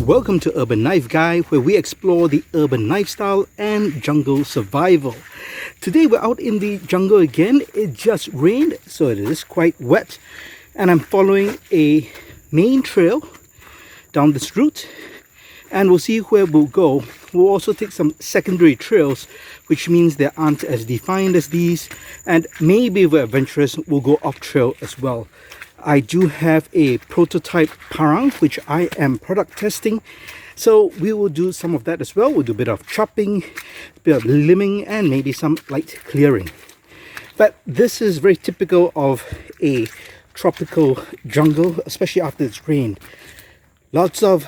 Welcome to Urban Knife Guy, where we explore the urban lifestyle and jungle survival. Today we're out in the jungle again. It just rained, so it is quite wet, and I'm following a main trail down this route, and we'll see where we'll go. We'll also take some secondary trails, which means they aren't as defined as these, and maybe if we're adventurous, we'll go off trail as well. I do have a prototype parang which I am product testing, so we will do some of that as well. We'll do a bit of chopping, a bit of limbing, and maybe some light clearing. But this is very typical of a tropical jungle, especially after it's rained. Lots of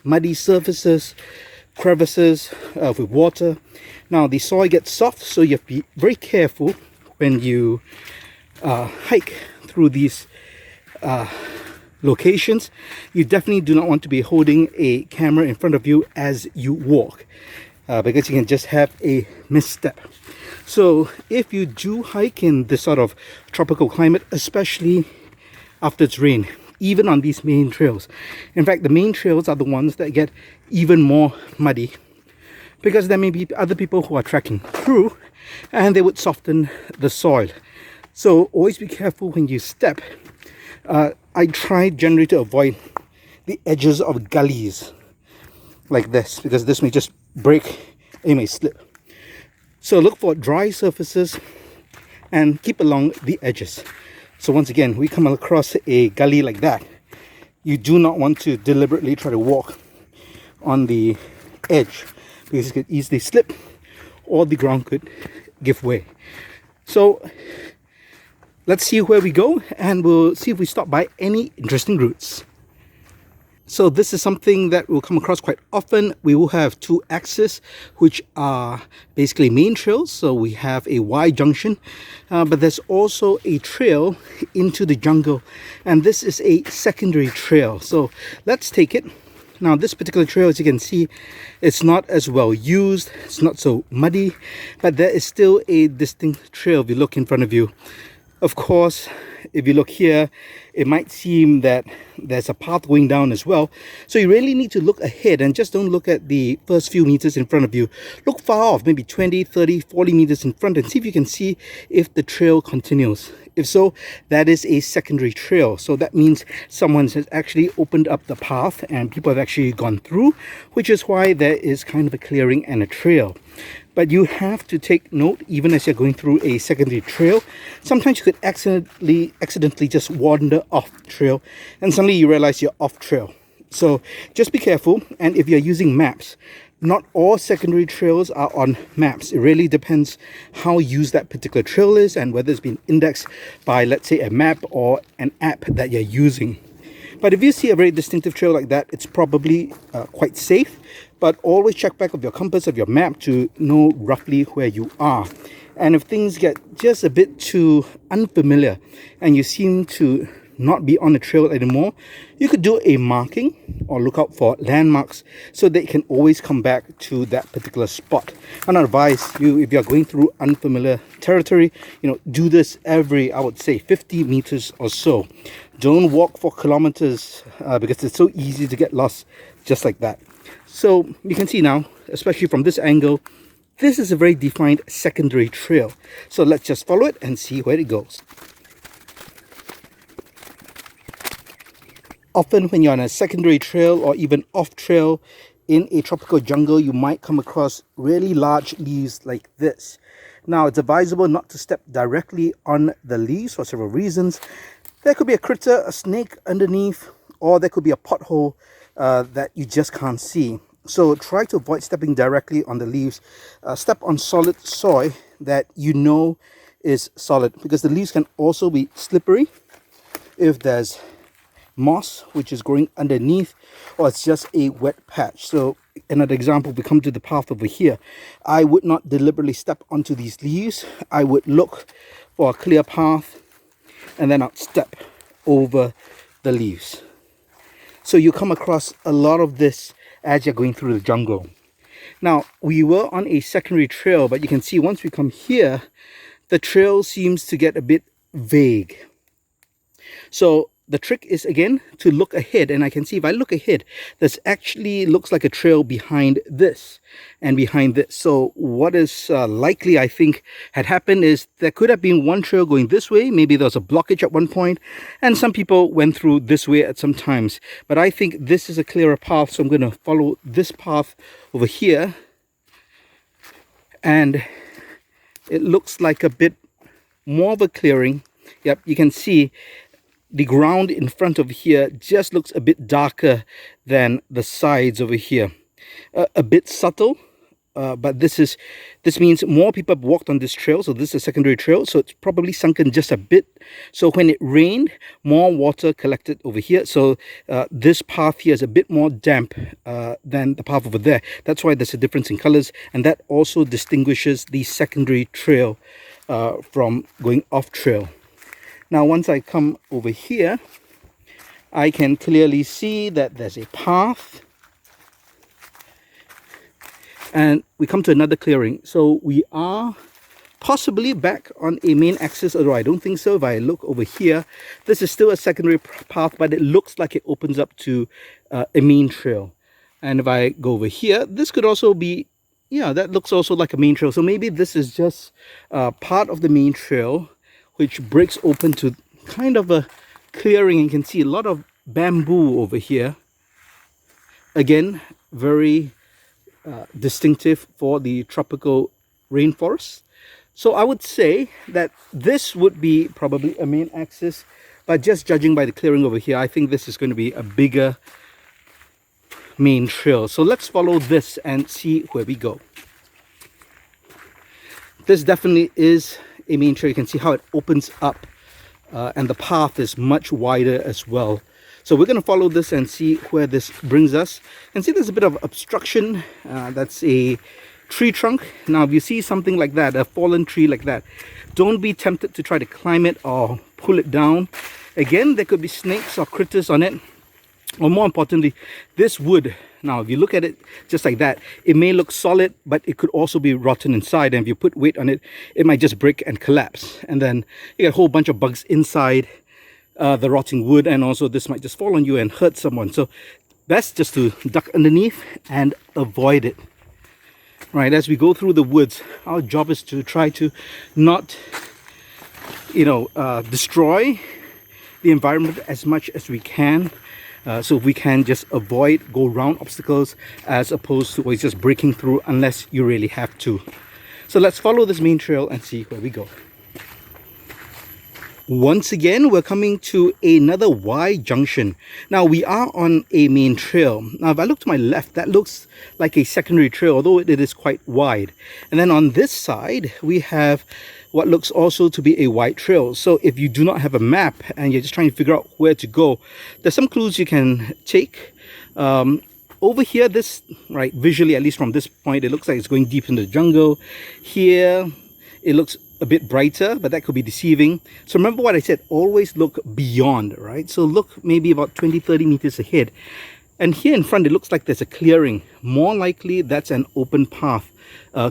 muddy surfaces, crevices with water. Now the soil gets soft, so you have to be very careful when you hike through these locations. You definitely do not want to be holding a camera in front of you as you walk, because you can just have a misstep. So if you do hike in this sort of tropical climate, especially after it's rained, even on these main trails, in fact the main trails are the ones that get even more muddy, because there may be other people who are trekking through and they would soften the soil. So always be careful when you step. I try generally to avoid the edges of gullies like this, because this may just break, it may slip. So look for dry surfaces and keep along the edges. So once again, we come across a gully like that, you do not want to deliberately try to walk on the edge, because you could easily slip or the ground could give way. So let's see where we go, and we'll see if we stop by any interesting routes. So this is something that we'll come across quite often. We will have two axes, which are basically main trails. So we have a Y junction, but there's also a trail into the jungle, and this is a secondary trail. So let's take it. Now this particular trail, as you can see, it's not as well used, it's not so muddy, but there is still a distinct trail if you look in front of you. Of course, if you look here, it might seem that there's a path going down as well. So you really need to look ahead and just don't look at the first few meters in front of you. Look far off, maybe 20, 30, 40 meters in front, and see if you can see if the trail continues. If so, that is a secondary trail. So that means someone has actually opened up the path and people have actually gone through, which is why there is kind of a clearing and a trail. But you have to take note, even as you're going through a secondary trail, sometimes you could accidentally just wander off trail, and suddenly you realize you're off trail. So just be careful. And if you're using maps, not all secondary trails are on maps. It really depends how used that particular trail is and whether it's been indexed by, let's say, a map or an app that you're using. But if you see a very distinctive trail like that, it's probably quite safe. But always check back of your compass, of your map, to know roughly where you are. And if things get just a bit too unfamiliar and you seem to not be on the trail anymore, you could do a marking or look out for landmarks so that you can always come back to that particular spot. And I advise you, if you're going through unfamiliar territory, do this every, I would say, 50 meters or so. Don't walk for kilometers, because it's so easy to get lost just like that. So you can see now, especially from this angle, this is a very defined secondary trail. So let's just follow it and see where it goes. Often when you're on a secondary trail or even off trail in a tropical jungle, you might come across really large leaves like this. Now it's advisable not to step directly on the leaves for several reasons. There could be a critter, a snake underneath, or there could be a pothole that you just can't see. So try to avoid stepping directly on the leaves. Step on solid soil that you know is solid, because the leaves can also be slippery if there's moss which is growing underneath, or it's just a wet patch. So another example, we come to the path over here. I would not deliberately step onto these leaves. I would look for a clear path and then I'd step over the leaves. So you come across a lot of this as you're going through the jungle. Now we were on a secondary trail, but you can see once we come here, the trail seems to get a bit vague. So the trick is again to look ahead, and I can see if I look ahead, this actually looks like a trail behind this and behind this. So what is likely, I think, had happened is there could have been one trail going this way. Maybe there was a blockage at one point, and some people went through this way at some times. But I think this is a clearer path, so I'm going to follow this path over here. And it looks like a bit more of a clearing. Yep, you can see the ground in front of here just looks a bit darker than the sides over here. A bit subtle, but this means more people have walked on this trail. So this is a secondary trail, so it's probably sunken just a bit. So when it rained, more water collected over here. So this path here is a bit more damp than the path over there. That's why there's a difference in colors, and that also distinguishes the secondary trail from going off trail. Now, once I come over here, I can clearly see that there's a path. And we come to another clearing. So we are possibly back on a main axis, although I don't think so. If I look over here, this is still a secondary path, but it looks like it opens up to a main trail. And if I go over here, this could also be, yeah, that looks also like a main trail. So maybe this is just part of the main trail, which breaks open to kind of a clearing. You can see a lot of bamboo over here. Again, very distinctive for the tropical rainforest. So I would say that this would be probably a main axis, but just judging by the clearing over here, I think this is going to be a bigger main trail. So let's follow this and see where we go. This definitely is a main trail. You can see how it opens up, and the path is much wider as well. So we're going to follow this and see where this brings us. And see, there's a bit of obstruction. That's a tree trunk. Now, if you see something like that, a fallen tree like that, don't be tempted to try to climb it or pull it down. Again, there could be snakes or critters on it. Or more importantly, this wood, now if you look at it just like that, it may look solid, but it could also be rotten inside. And if you put weight on it, it might just break and collapse. And then you get a whole bunch of bugs inside the rotting wood, and also this might just fall on you and hurt someone. So best just to duck underneath and avoid it. Right, as we go through the woods, our job is to try to not, destroy the environment as much as we can. So if we can just avoid, go around obstacles as opposed to always just breaking through unless you really have to. So let's follow this main trail and see where we go. Once again, we're coming to another Y junction. Now we are on a main trail. Now if I look to my left, that looks like a secondary trail, although it is quite wide. And then on this side, we have what looks also to be a wide trail. So if you do not have a map and you're just trying to figure out where to go, there's some clues you can take. Over here, this, right, visually, at least from this point, it looks like it's going deep into the jungle. Here, it looks a bit brighter, but that could be deceiving. So remember what I said, always look beyond, right? So look maybe about 20-30 meters ahead. And here in front, it looks like there's a clearing. More likely, that's an open path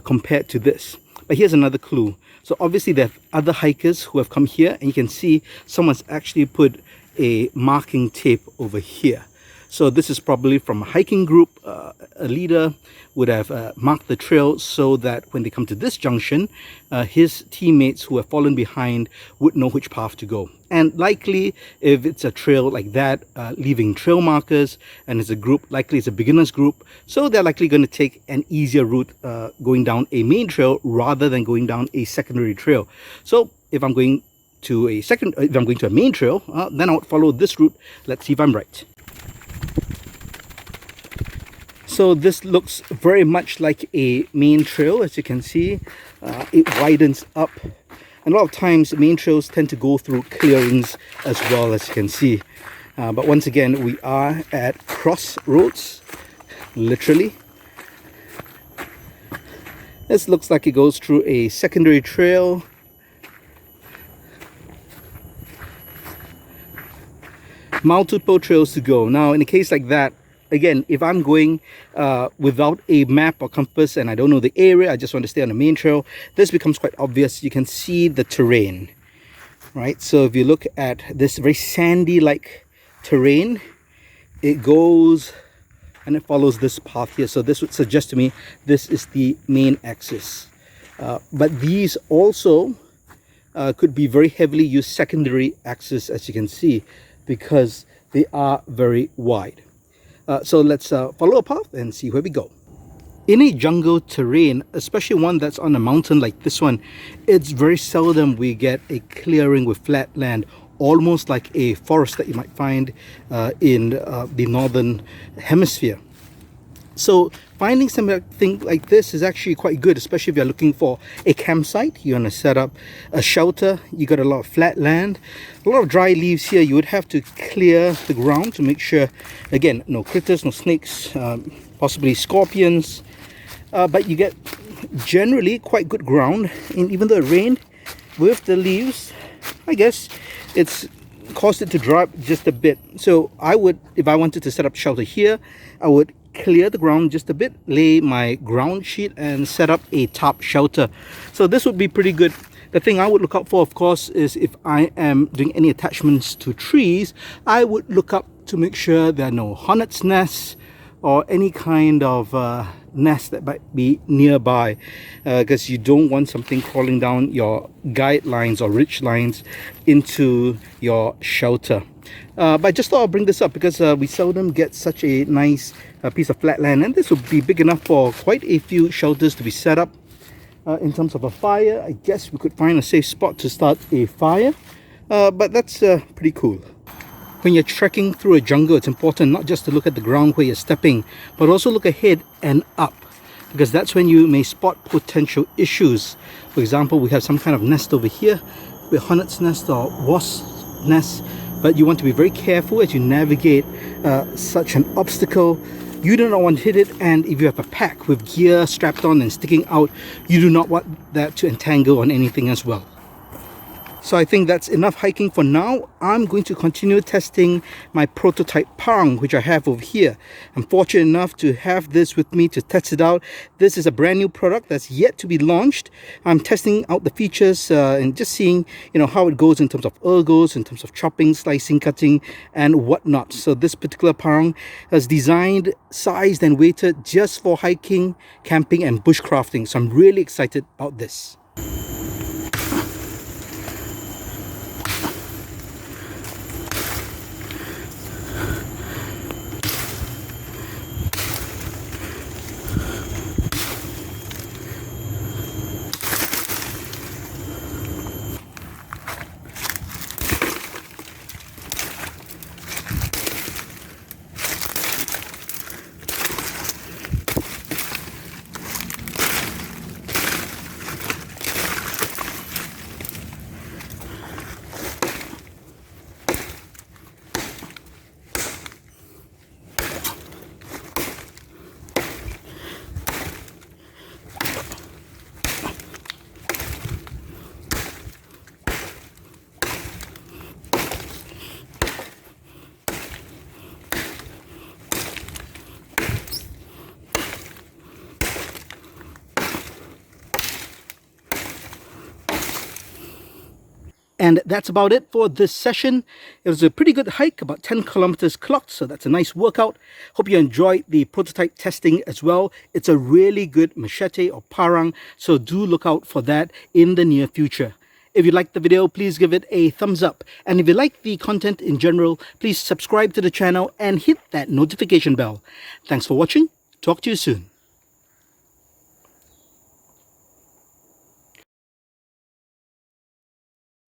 compared to this. But here's another clue. So obviously, there are other hikers who have come here, and you can see someone's actually put a marking tape over here. So this is probably from a hiking group. A leader would have marked the trail so that when they come to this junction, his teammates who have fallen behind would know which path to go. And likely, if it's a trail like that, leaving trail markers, and it's a group, likely it's a beginner's group, so they're likely going to take an easier route going down a main trail rather than going down a secondary trail. So if I'm going to a main trail, then I would follow this route. Let's see if I'm right. So this looks very much like a main trail. As you can see, it widens up. And a lot of times main trails tend to go through clearings as well, as you can see. But once again, we are at crossroads, literally. This looks like it goes through a secondary trail. Multiple trails to go. Now, in a case like that, again, if I'm going without a map or compass and I don't know the area, I just want to stay on the main trail, this becomes quite obvious. You can see the terrain, right? So if you look at this very sandy like terrain, it goes and it follows this path here. So this would suggest to me this is the main axis. But these also could be very heavily used secondary axis, as you can see, because they are very wide. So let's follow a path and see where we go. In a jungle terrain, especially one that's on a mountain like this one, it's very seldom we get a clearing with flat land, almost like a forest that you might find in the northern hemisphere. So finding something like this is actually quite good, especially if you're looking for a campsite. You want to set up a shelter, you got a lot of flat land, a lot of dry leaves here. You would have to clear the ground to make sure, again, no critters, no snakes, possibly scorpions, but you get generally quite good ground. And even though it rained, with the leaves, I guess it's caused it to dry up just a bit. So I would, if I wanted to set up shelter here, I would clear the ground just a bit, lay my ground sheet and set up a top shelter. So this would be pretty good. The thing I would look out for, of course, is if I am doing any attachments to trees, I would look up to make sure there are no hornets' nests or any kind of nest that might be nearby, because you don't want something crawling down your guide lines or ridge lines into your shelter. But I just thought I'll bring this up because we seldom get such a nice piece of flat land, and this would be big enough for quite a few shelters to be set up. In terms of a fire, I guess we could find a safe spot to start a fire, but that's pretty cool. When you're trekking through a jungle, it's important not just to look at the ground where you're stepping, but also look ahead and up, because that's when you may spot potential issues. For example, we have some kind of nest over here, with hornet's nest or wasp's nest, but you want to be very careful as you navigate such an obstacle. You do not want to hit it, and if you have a pack with gear strapped on and sticking out, you do not want that to entangle on anything as well. So I think that's enough hiking for now. I'm going to continue testing my prototype parang, which I have over here. I'm fortunate enough to have this with me to test it out. This is a brand new product that's yet to be launched. I'm testing out the features and just seeing, how it goes in terms of ergos, in terms of chopping, slicing, cutting, and whatnot. So this particular parang is designed, sized, and weighted just for hiking, camping, and bushcrafting. So I'm really excited about this. And that's about it for this session. It was a pretty good hike, about 10 kilometers clocked, so that's a nice workout. Hope you enjoyed the prototype testing as well. It's a really good machete or parang, so do look out for that in the near future. If you liked the video, please give it a thumbs up. And if you like the content in general, please subscribe to the channel and hit that notification bell. Thanks for watching. Talk to you soon.